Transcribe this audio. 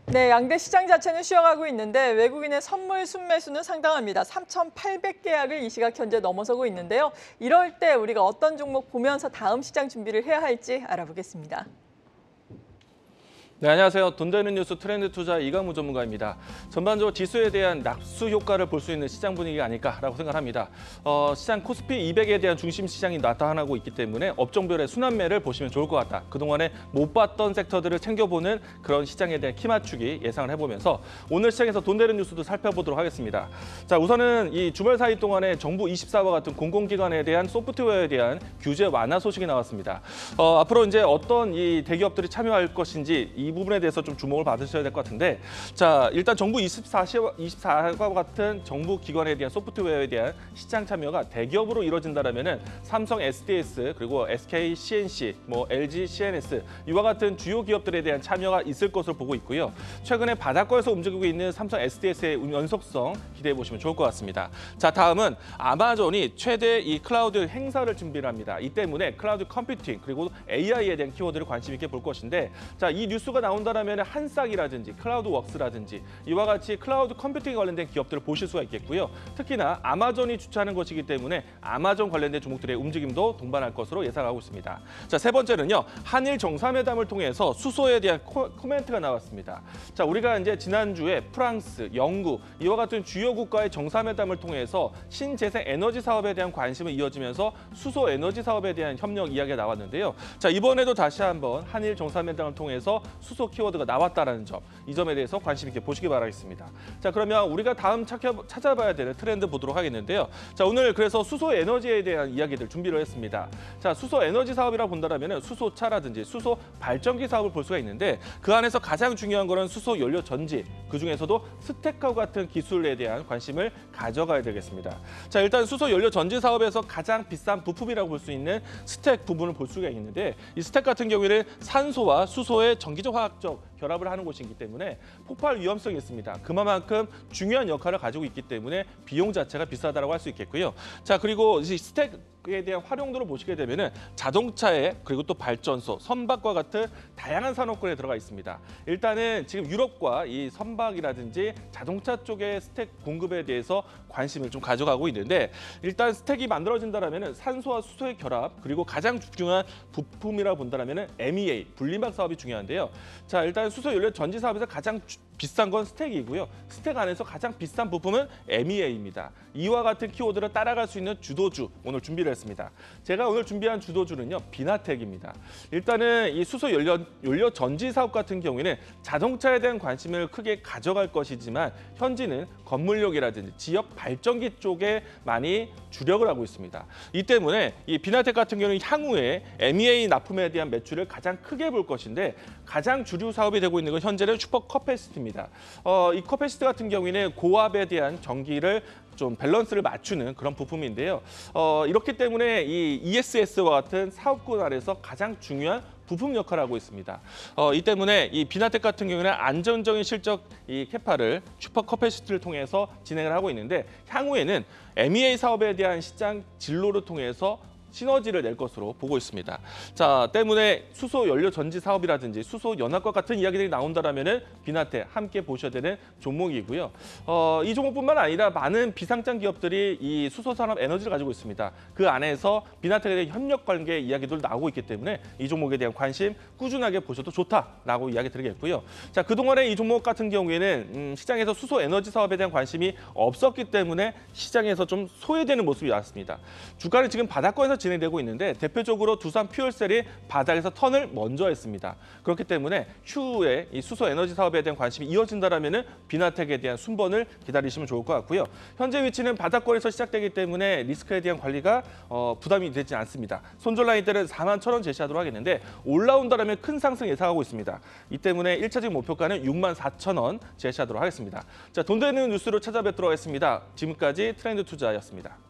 네, 양대 시장 자체는 쉬어가고 있는데 외국인의 선물 순매수는 상당합니다. 3,800계약을 이 시각 현재 넘어서고 있는데요. 이럴 때 우리가 어떤 종목 보면서 다음 시장 준비를 해야 할지 알아보겠습니다. 네, 안녕하세요. 돈 되는 뉴스 트렌드 투자 이강무 전문가입니다. 전반적으로 지수에 대한 낙수 효과를 볼 수 있는 시장 분위기가 아닐까라고 생각합니다. 시장 코스피 200에 대한 중심 시장이 나타나고 있기 때문에 업종별의 순환매를 보시면 좋을 것 같다. 그동안에 못 봤던 섹터들을 챙겨보는 그런 시장에 대한 키 맞추기 예상을 해보면서 오늘 시장에서 돈 되는 뉴스도 살펴보도록 하겠습니다. 자, 우선은 이 주말 사이 동안에 정부 24와 같은 공공기관에 대한 소프트웨어에 대한 규제 완화 소식이 나왔습니다. 앞으로 이제 어떤 이 대기업들이 참여할 것인지 이 부분에 대해서 좀 주목을 받으셔야 될 것 같은데, 자, 일단 정부 24과 같은 정부 기관에 대한 소프트웨어에 대한 시장 참여가 대기업으로 이루어진다면은 삼성 SDS 그리고 SK CNC, LG CNS 이와 같은 주요 기업들에 대한 참여가 있을 것으로 보고 있고요. 최근에 바닥권에서 움직이고 있는 삼성 SDS의 연속성 기대해 보시면 좋을 것 같습니다. 자, 다음은 아마존이 최대 이 클라우드 행사를 준비를 합니다. 이 때문에 클라우드 컴퓨팅 그리고 AI에 대한 키워드를 관심 있게 볼 것인데, 자, 이 뉴스가 나온다면 한싹이라든지 클라우드웍스라든지 이와 같이 클라우드 컴퓨팅에 관련된 기업들을 보실 수가 있겠고요. 특히나 아마존이 주최하는 것이기 때문에 아마존 관련된 종목들의 움직임도 동반할 것으로 예상하고 있습니다. 자, 세 번째는요. 한일 정상회담을 통해서 수소에 대한 코멘트가 나왔습니다. 자, 우리가 이제 지난주에 프랑스, 영국 이와 같은 주요 국가의 정상회담을 통해서 신재생 에너지 사업에 대한 관심을 이어지면서 수소 에너지 사업에 대한 협력 이야기가 나왔는데요. 자, 이번에도 다시 한번 한일 정상회담을 통해서 수소 키워드가 나왔다는 점, 이 점에 대해서 관심 있게 보시기 바라겠습니다. 자, 그러면 우리가 다음 찾아봐야 되는 트렌드 보도록 하겠는데요. 자, 오늘 그래서 수소 에너지에 대한 이야기들 준비를 했습니다. 자, 수소 에너지 사업이라 본다면 수소차라든지 수소 발전기 사업을 볼 수가 있는데, 그 안에서 가장 중요한 거는 수소 연료 전지, 그 중에서도 스택하고 같은 기술에 대한 관심을 가져가야 되겠습니다. 자, 일단 수소 연료 전지 사업에서 가장 비싼 부품이라고 볼 수 있는 스택 부분을 볼 수가 있는데, 이 스택 같은 경우에는 산소와 수소의 전기적 화학적 결합을 하는 곳이기 때문에 폭발 위험성이 있습니다. 그만큼 중요한 역할을 가지고 있기 때문에 비용 자체가 비싸다고 할 수 있겠고요. 자, 그리고 이 스택에 대한 활용도를 보시게 되면은 자동차에 그리고 또 발전소, 선박과 같은 다양한 산업군에 들어가 있습니다. 일단은 지금 유럽과 이 선박이라든지 자동차 쪽의 스택 공급에 대해서 관심을 좀 가져가고 있는데, 일단 스택이 만들어진다면은 산소와 수소의 결합 그리고 가장 중요한 부품이라 본다면은 MEA 분리막 사업이 중요한데요. 자, 일단 수소 연료 전지 사업에서 가장 비싼 건 스택이고요. 스택 안에서 가장 비싼 부품은 MEA입니다. 이와 같은 키워드를 따라갈 수 있는 주도주 오늘 준비를 했습니다. 제가 오늘 준비한 주도주는요, 비나텍입니다. 일단은 이 수소 연료 전지 사업 같은 경우에는 자동차에 대한 관심을 크게 가져갈 것이지만 현지는 건물용이라든지 지역 발전기 쪽에 많이 주력을 하고 있습니다. 이 때문에 이 비나텍 같은 경우는 향후에 MEA 납품에 대한 매출을 가장 크게 볼 것인데, 가장 주류 사업이 되고 있는 건 현재는 슈퍼 커패시티입니다. 이 커패시티 같은 경우에는 고압에 대한 전기를 좀 밸런스를 맞추는 그런 부품인데요. 이렇기 때문에 이 ESS와 같은 사업군 안에서 가장 중요한 부품 역할을 하고 있습니다. 이 때문에 이 비나텍 같은 경우는 안정적인 실적 이 캐파를 슈퍼 커패시티를 통해서 진행을 하고 있는데, 향후에는 MEA 사업에 대한 시장 진로를 통해서 시너지를 낼 것으로 보고 있습니다. 자, 때문에 수소 연료 전지 사업이라든지 수소 연합과 같은 이야기들이 나온다면은 비나텍 함께 보셔야 되는 종목이고요. 이 종목뿐만 아니라 많은 비상장 기업들이 이 수소 산업 에너지를 가지고 있습니다. 그 안에서 비나텍에 대한 협력 관계 이야기도 나오고 있기 때문에 이 종목에 대한 관심 꾸준하게 보셔도 좋다라고 이야기 드리겠고요. 자, 그동안에 이 종목 같은 경우에는 시장에서 수소 에너지 사업에 대한 관심이 없었기 때문에 시장에서 좀 소외되는 모습이 나왔습니다. 주가는 지금 바닥권에서 진행되고 있는데, 대표적으로 두산 퓨얼셀이 바닥에서 턴을 먼저 했습니다. 그렇기 때문에 추후에 이 수소 에너지 사업에 대한 관심이 이어진다면은 비나텍에 대한 순번을 기다리시면 좋을 것 같고요. 현재 위치는 바닥권에서 시작되기 때문에 리스크에 대한 관리가 부담이 되지 않습니다. 손절 라인대는 41,000원 제시하도록 하겠는데, 올라온다면 큰 상승 예상하고 있습니다. 이 때문에 1차적 목표가는 64,000원 제시하도록 하겠습니다. 자, 돈 되는 뉴스로 찾아뵙도록 하겠습니다. 지금까지 트렌드 투자였습니다.